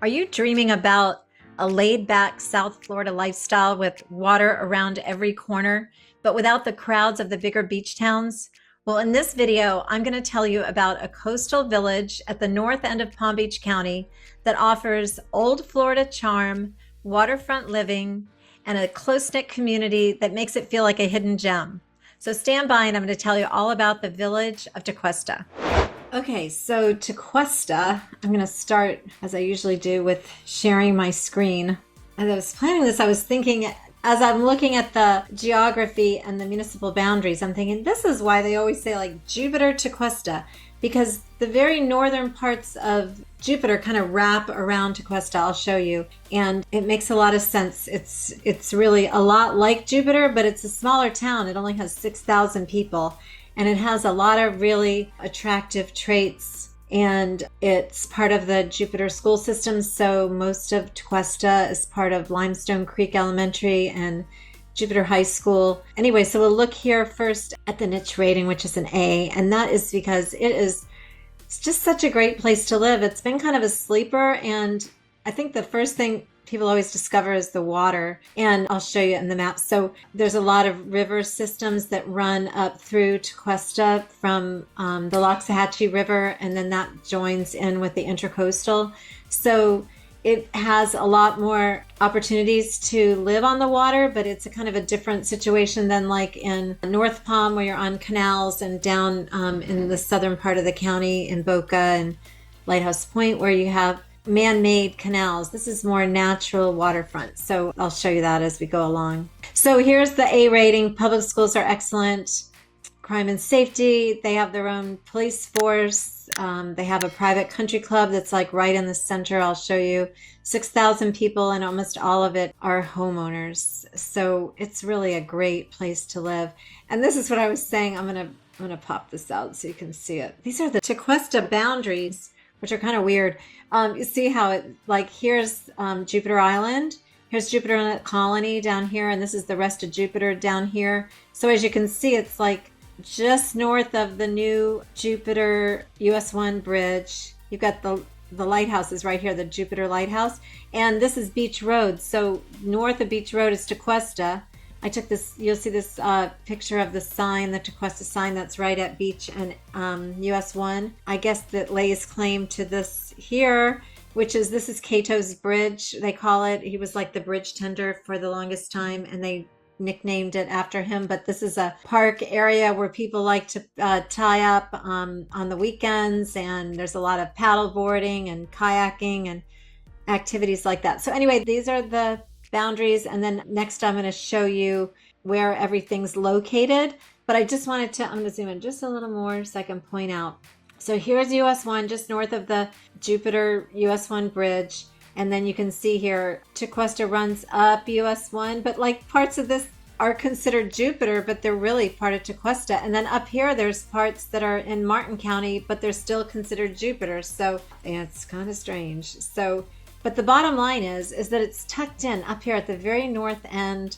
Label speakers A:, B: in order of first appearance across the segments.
A: Are you dreaming about a laid-back South Florida lifestyle with water around every corner, but without the crowds of the bigger beach towns? Well, in this video, I'm going to tell you about a coastal village at the north end of Palm Beach County that offers old Florida charm, waterfront living, and a close-knit community that makes it feel like a hidden gem. So stand by and I'm going to tell you all about the village of Tequesta. Okay, so Tequesta, I'm going to start, as I usually do, with sharing my screen. As I was planning this, I was thinking, as I'm looking at the geography and the municipal boundaries, I'm thinking this is why they always say like Jupiter Tequesta, because the very northern parts of Jupiter kind of wrap around Tequesta. I'll show you, and it makes a lot of sense. It's really a lot like Jupiter, but it's a smaller town. It only has 6,000 people. And it has a lot of really attractive traits, and it's part of the Jupiter school system. So most of Tequesta is part of Limestone Creek Elementary and Jupiter High School. Anyway, so we'll look here first at the niche rating, which is an A, and that is because it's just such a great place to live. It's been kind of a sleeper, and I think the first thing people always discover is the water, and I'll show you in the map. So there's a lot of river systems that run up through Tequesta from the Loxahatchee River, and then that joins in with the Intracoastal. So it has a lot more opportunities to live on the water, but it's a kind of a different situation than like in North Palm, where you're on canals, and down in the southern part of the county in Boca and Lighthouse Point, where you have man-made canals. This is more natural waterfront. So I'll show you that as we go along. So here's the A rating. Public schools are excellent. Crime and safety. They have their own police force. They have a private country club that's like right in the center. I'll show you. 6,000 people, and almost all of it are homeowners. So it's really a great place to live. And this is what I was saying. I'm gonna pop this out so you can see it. These are the Tequesta boundaries, which are kind of weird. You see how it, like, here's Jupiter Island, here's Jupiter Colony down here, and this is the rest of Jupiter down here. So as you can see, it's like just north of the new Jupiter US 1 bridge. You've got the lighthouse is right here, the Jupiter Lighthouse, and this is Beach Road. So north of Beach Road is Tequesta. I took this, you'll see this picture of the sign, the Tequesta sign that's right at Beach and US 1. I guess that lays claim to this here, which is, this is Cato's Bridge, they call it. He was like the bridge tender for the longest time, and they nicknamed it after him. But this is a park area where people like to tie up on the weekends, and there's a lot of paddle boarding and kayaking and activities like that. So anyway, these are the boundaries, and then next I'm going to show you where everything's located. But I just wanted to, I'm going to zoom in just a little more so I can point out. So here's US 1, just north of the Jupiter US 1 bridge, and then you can see here Tequesta runs up US 1, but like parts of this are considered Jupiter, but they're really part of Tequesta. And then up here there's parts that are in Martin County, but they're still considered Jupiter. So yeah, it's kind of strange. So but the bottom line is that it's tucked in up here at the very north end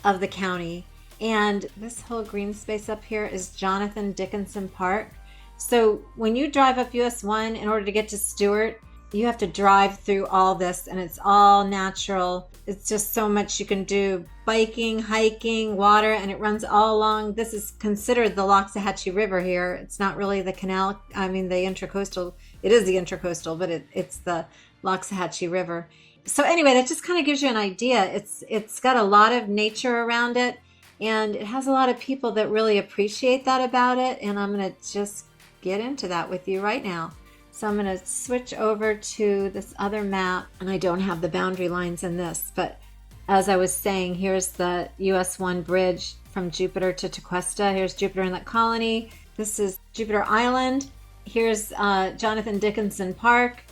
A: of the county. And this whole green space up here is Jonathan Dickinson Park. So when you drive up US 1 in order to get to Stewart, you have to drive through all this, and it's all natural. It's just so much you can do. Biking, hiking, water, and it runs all along. This is considered the Loxahatchee River here. It's not really the canal, I mean the Intracoastal. It is the Intracoastal, but it's the Loxahatchee River. So anyway, that just kind of gives you an idea. It's got a lot of nature around it, and it has a lot of people that really appreciate that about it. And I'm going to just get into that with you right now. So I'm going to switch over to this other map, and I don't have the boundary lines in this, but as I was saying, here's the US 1 bridge from Jupiter to Tequesta. Here's Jupiter Inlet Colony. This is Jupiter Island. Here's Jonathan Dickinson Park.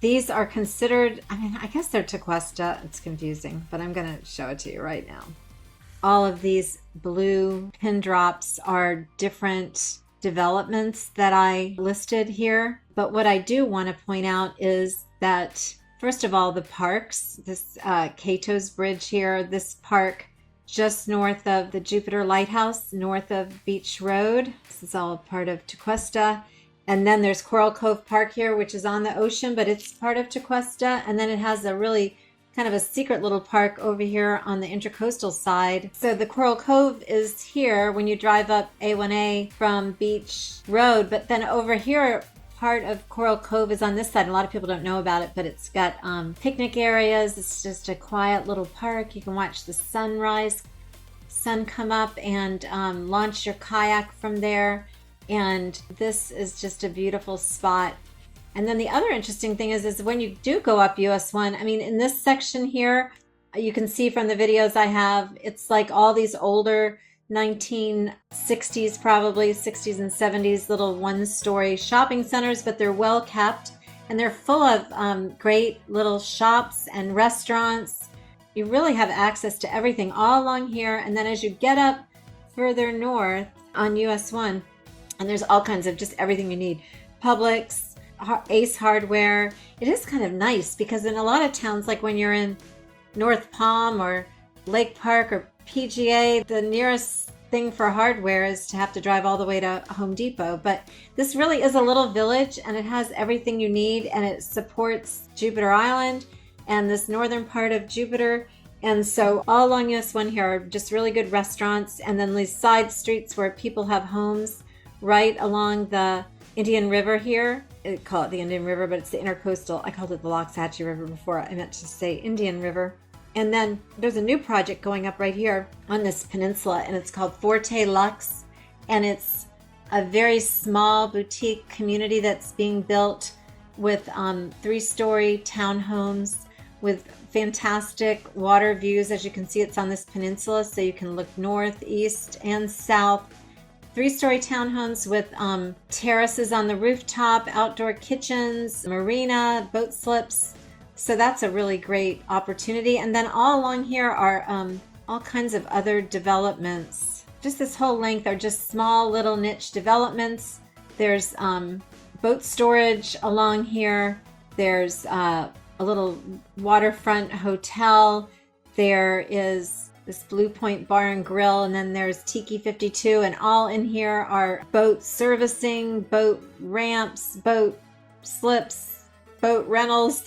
A: These are considered, I mean, I guess they're Tequesta. It's confusing, but I'm going to show it to you right now. All of these blue pin drops are different developments that I listed here. But what I do want to point out is that, first of all, the parks, this Cato's Bridge here, this park just north of the Jupiter Lighthouse, north of Beach Road. This is all part of Tequesta. And then there's Coral Cove Park here, which is on the ocean, but it's part of Tequesta. And then it has a really kind of a secret little park over here on the intercoastal side. So the Coral Cove is here when you drive up A1A from Beach Road, but then over here, part of Coral Cove is on this side. A lot of people don't know about it, but it's got picnic areas. It's just a quiet little park. You can watch the sun come up and launch your kayak from there. And this is just a beautiful spot. And then the other interesting thing is when you do go up US 1, I mean, in this section here, you can see from the videos I have, it's like all these older 1960s, probably 60s and 70s little one-story shopping centers, but they're well kept and they're full of great little shops and restaurants. You really have access to everything all along here. And then as you get up further north on US 1, and there's all kinds of just everything you need. Publix, Ace Hardware. It is kind of nice because in a lot of towns, like when you're in North Palm or Lake Park or PGA, the nearest thing for hardware is to have to drive all the way to Home Depot. But this really is a little village and it has everything you need, and it supports Jupiter Island and this northern part of Jupiter. And so all along US 1 here are just really good restaurants, and then these side streets where people have homes right along the Indian River here. I call it the Indian River, but it's the intercoastal. I called it the Loxahatchee River before. I meant to say Indian River. And then there's a new project going up right here on this peninsula, and it's called Forte Lux. And it's a very small boutique community that's being built with 3-story townhomes with fantastic water views. As you can see, it's on this peninsula, so you can look north, east, and south. 3-story townhomes with terraces on the rooftop, outdoor kitchens, marina, boat slips. So that's a really great opportunity. And then all along here are all kinds of other developments. Just this whole length are just small little niche developments. There's boat storage along here. There's a little waterfront hotel. There is this Blue Point Bar and Grill, and then there's Tiki 52, and all in here are boat servicing, boat ramps, boat slips, boat rentals.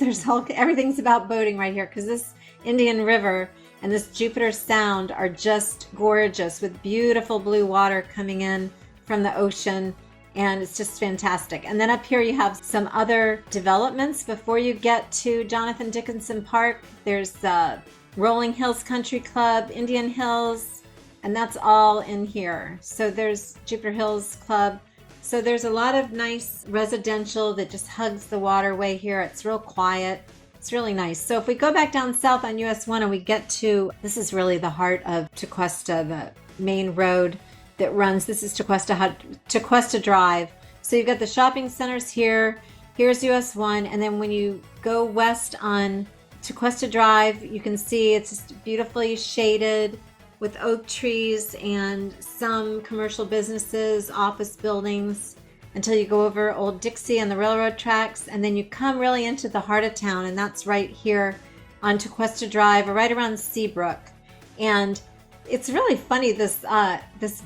A: Everything's about boating right here, because this Indian River and this Jupiter Sound are just gorgeous with beautiful blue water coming in from the ocean, and it's just fantastic. And then up here you have some other developments before you get to Jonathan Dickinson Park. There's the Rolling Hills Country Club, Indian Hills, and that's all in here. So there's Jupiter Hills Club. So there's a lot of nice residential that just hugs the waterway here. It's real quiet. It's really nice. So if we go back down south on US 1 and we get to, this is really the heart of Tequesta, the main road that runs. This is Tequesta Drive. So you've got the shopping centers here. Here's US 1. And then when you go west on Tequesta Drive, you can see it's just beautifully shaded with oak trees and some commercial businesses, office buildings, until you go over Old Dixie and the railroad tracks, and then you come really into the heart of town, and that's right here on Tequesta Drive, or right around Seabrook. And it's really funny, this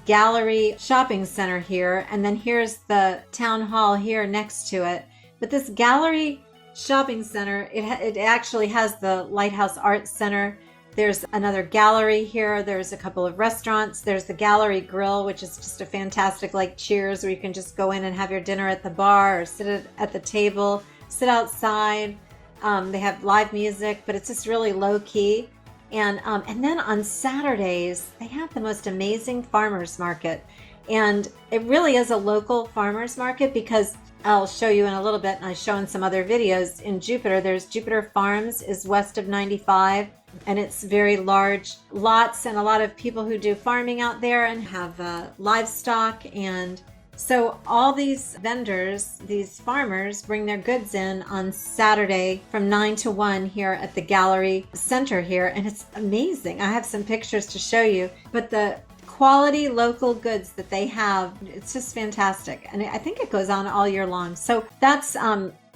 A: gallery shopping center here, and then here's the town hall here next to it. But this gallery shopping center, it actually has the Lighthouse Arts Center. There's another gallery here. There's a couple of restaurants. There's the Gallery Grill, which is just a fantastic, like Cheers, where you can just go in and have your dinner at the bar or sit at the table, sit outside. They have live music, but it's just really low key. And then on Saturdays, they have the most amazing farmers market. And it really is a local farmers market, because I'll show you in a little bit, and I show in some other videos in Jupiter. There's Jupiter Farms is west of 95, and it's very large lots and a lot of people who do farming out there and have livestock. And so all these vendors, these farmers, bring their goods in on Saturday from 9 to 1 here at the Gallery Center here, and it's amazing. I have some pictures to show you, but the quality local goods that they have, it's just fantastic. And I think it goes on all year long. So that's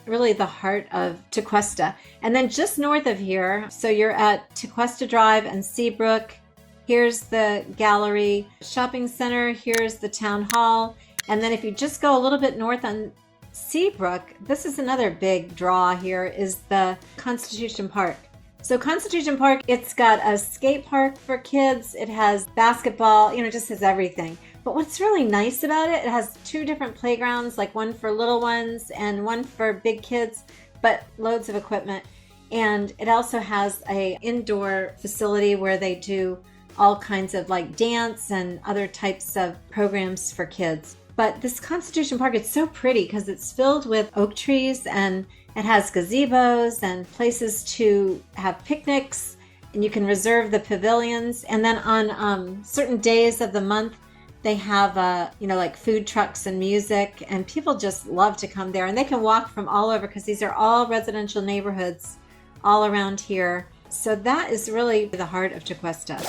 A: really the heart of Tequesta. And then just north of here, so you're at Tequesta Drive and Seabrook. Here's the Gallery Shopping Center. Here's the Town Hall. And then if you just go a little bit north on Seabrook, this is another big draw here, is the Constitution Park. So Constitution Park, it's got a skate park for kids. It has basketball, it just has everything. But what's really nice about it, it has two different playgrounds, like one for little ones and one for big kids, but loads of equipment. And it also has a indoor facility where they do all kinds of like dance and other types of programs for kids. But this Constitution Park, it's so pretty because it's filled with oak trees and it has gazebos and places to have picnics, and you can reserve the pavilions. And then on certain days of the month, they have like food trucks and music, and people just love to come there. And they can walk from all over because these are all residential neighborhoods all around here. So that is really the heart of Tequesta.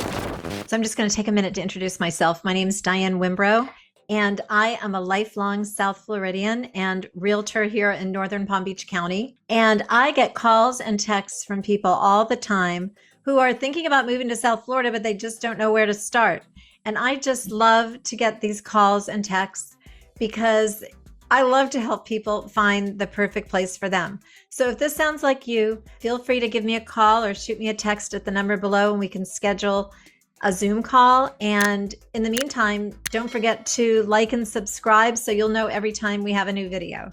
A: So I'm just going to take a minute to introduce myself. My name is Diane Wimbrow, and I am a lifelong South Floridian and realtor here in Northern Palm Beach County. And I get calls and texts from people all the time who are thinking about moving to South Florida, but they just don't know where to start. And I just love to get these calls and texts because I love to help people find the perfect place for them. So if this sounds like you, feel free to give me a call or shoot me a text at the number below and we can schedule a Zoom call. And in the meantime, don't forget to like and subscribe so you'll know every time we have a new video.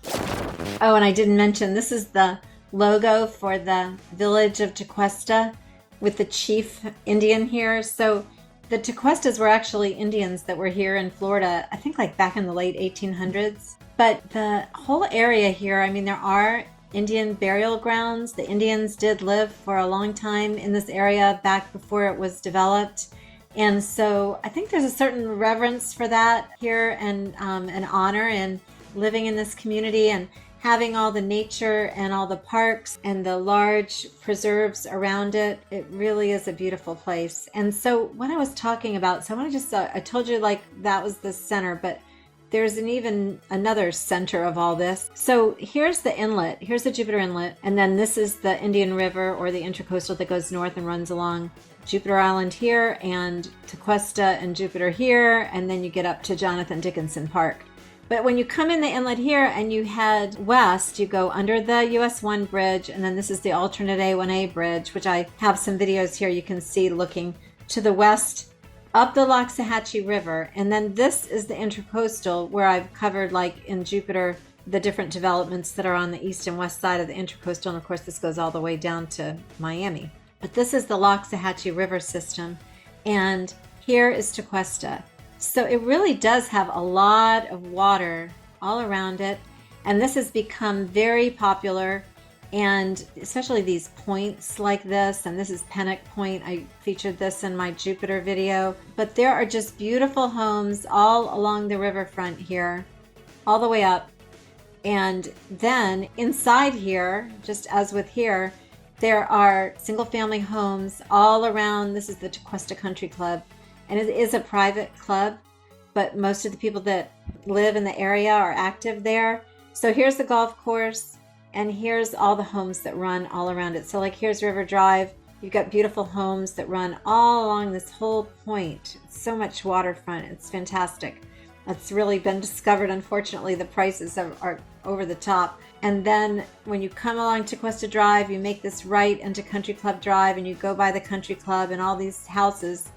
A: Oh, and I didn't mention, this is the logo for the village of Tequesta with the chief Indian here. So the Tequestas were actually Indians that were here in Florida, I think like back in the late 1800s. But the whole area here, there are Indian burial grounds. The Indians did live for a long time in this area back before it was developed. And so I think there's a certain reverence for that here, and an honor in living in this community and having all the nature and all the parks and the large preserves around it. It really is a beautiful place. And so when I was talking about, so I want to just, I told you like that was the center, but there's even another center of all this. So here's the inlet, here's the Jupiter Inlet, and then this is the Indian River or the Intracoastal that goes north and runs along Jupiter Island here and Tequesta and Jupiter here, and then you get up to Jonathan Dickinson Park. But when you come in the inlet here and you head west, you go under the US 1 bridge, and then this is the alternate A1A bridge, which I have some videos here you can see looking to the west up the Loxahatchee River. And then this is the Intracoastal, where I've covered, like in Jupiter, the different developments that are on the east and west side of the Intracoastal. And of course, this goes all the way down to Miami. But this is the Loxahatchee River system. And here is Tequesta. So it really does have a lot of water all around it. And this has become very popular. And especially these points like this, and this is Pennock Point. I featured this in my Jupiter video. But there are just beautiful homes all along the riverfront here, all the way up. And then inside here, just as with here, there are single family homes all around. This is the Tequesta Country Club. And it is a private club, but most of the people that live in the area are active there. So here's the golf course. And here's all the homes that run all around it. So like here's River Drive. You've got beautiful homes that run all along this whole point. It's so much waterfront. It's fantastic. It's really been discovered. Unfortunately, the prices are over the top. And then when you come along Tequesta Drive, you make this right into Country Club Drive and you go by the Country Club and all these houses.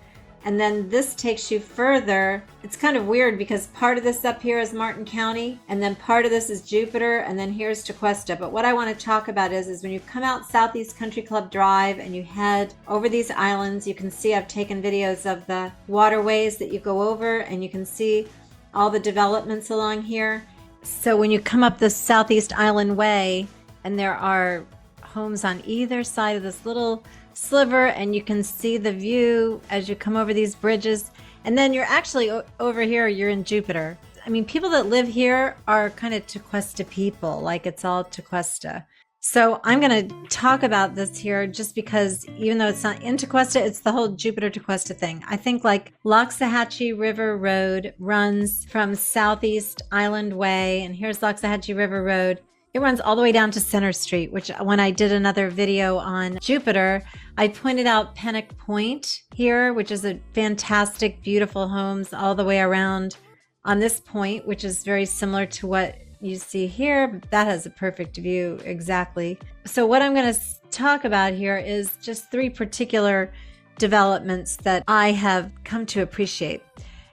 A: And then this takes you further. It's kind of weird because part of this up here is Martin County, and then part of this is Jupiter, and then here's Tequesta. But what I want to talk about is when you come out Southeast Country Club Drive and you head over these islands, you can see I've taken videos of the waterways that you go over, and you can see all the developments along here. So when you come up the Southeast Island Way, and there are homes on either side of this little sliver, and you can see the view as you come over these bridges, and then you're actually over here, you're in Jupiter. People that live here are kind of Tequesta people, like it's all Tequesta. So I'm going to talk about this here just because even though it's not in Tequesta, it's the whole Jupiter Tequesta thing. I think like Loxahatchee River Road runs from Southeast Island Way, and here's Loxahatchee River Road. It runs all the way down to Center Street, which when I did another video on Jupiter, I pointed out Pennock Point here, which is a fantastic, beautiful homes all the way around on this point, which is very similar to what, you see here, that has a perfect view exactly. So what I'm going to talk about here is just 3 particular developments that I have come to appreciate.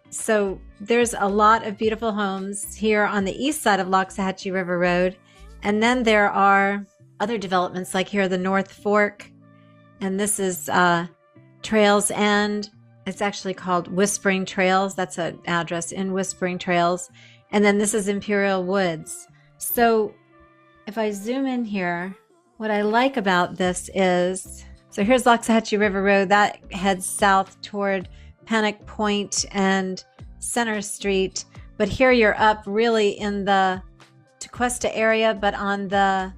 A: So there's a lot of beautiful homes here on the east side of Loxahatchee River Road. And then there are other developments like here, the North Fork. And this is Trails End. It's actually called Whispering Trails. That's an address in Whispering Trails. And then this is Imperial Woods. So if I zoom in here, what I like about this is, so here's Loxahatchee River Road. That heads south toward Panic Point and Center Street. But here you're up really in the Tequesta area, but on the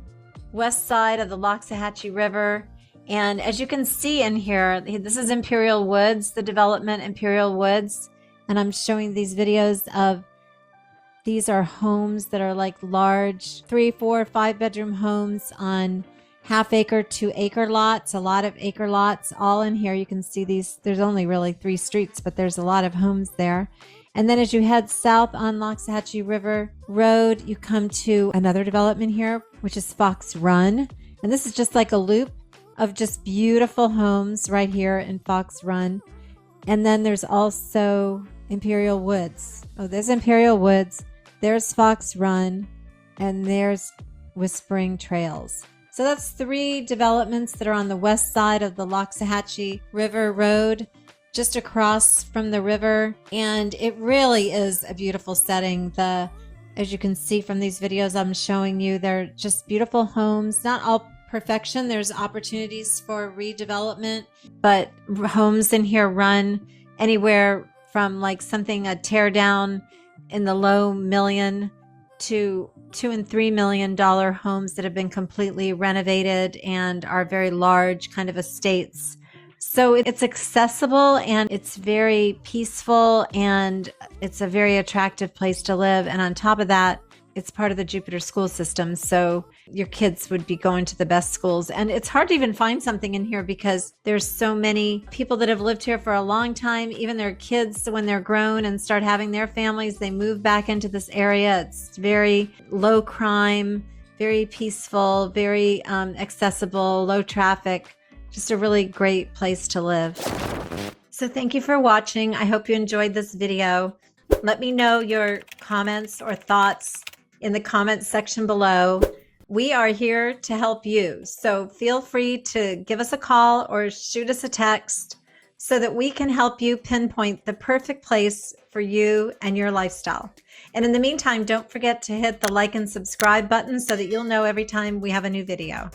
A: west side of the Loxahatchee River. And as you can see in here, this is Imperial Woods, the development Imperial Woods. And I'm showing these videos of, these are homes that are like large 3, 4, 5 bedroom homes on half-acre to acre lots, a lot of acre lots all in here. You can see these, there's only really 3 streets, but there's a lot of homes there. And then as you head south on Loxahatchee River Road, you come to another development here, which is Fox Run. And this is just like a loop of just beautiful homes right here in Fox Run. And then there's also Imperial Woods. Oh, there's Imperial Woods, there's Fox Run, and there's Whispering Trails. So that's 3 developments that are on the west side of the Loxahatchee River Road, just across from the river. And it really is a beautiful setting. As you can see from these videos I'm showing you, they're just beautiful homes. Not all perfection. There's opportunities for redevelopment, but homes in here run anywhere from like something, a tear down in the low million to $2 and $3 million homes that have been completely renovated and are very large kind of estates. So it's accessible and it's very peaceful and it's a very attractive place to live. And on top of that, it's part of the Jupiter school system. So your kids would be going to the best schools. And it's hard to even find something in here because there's so many people that have lived here for a long time. Even their kids, when they're grown and start having their families, they move back into this area. It's very low crime, very peaceful, very accessible, low traffic. Just a really great place to live. So thank you for watching. I hope you enjoyed this video. Let me know your comments or thoughts in the comments section below. We are here to help you. So feel free to give us a call or shoot us a text so that we can help you pinpoint the perfect place for you and your lifestyle. And in the meantime, don't forget to hit the like and subscribe button so that you'll know every time we have a new video.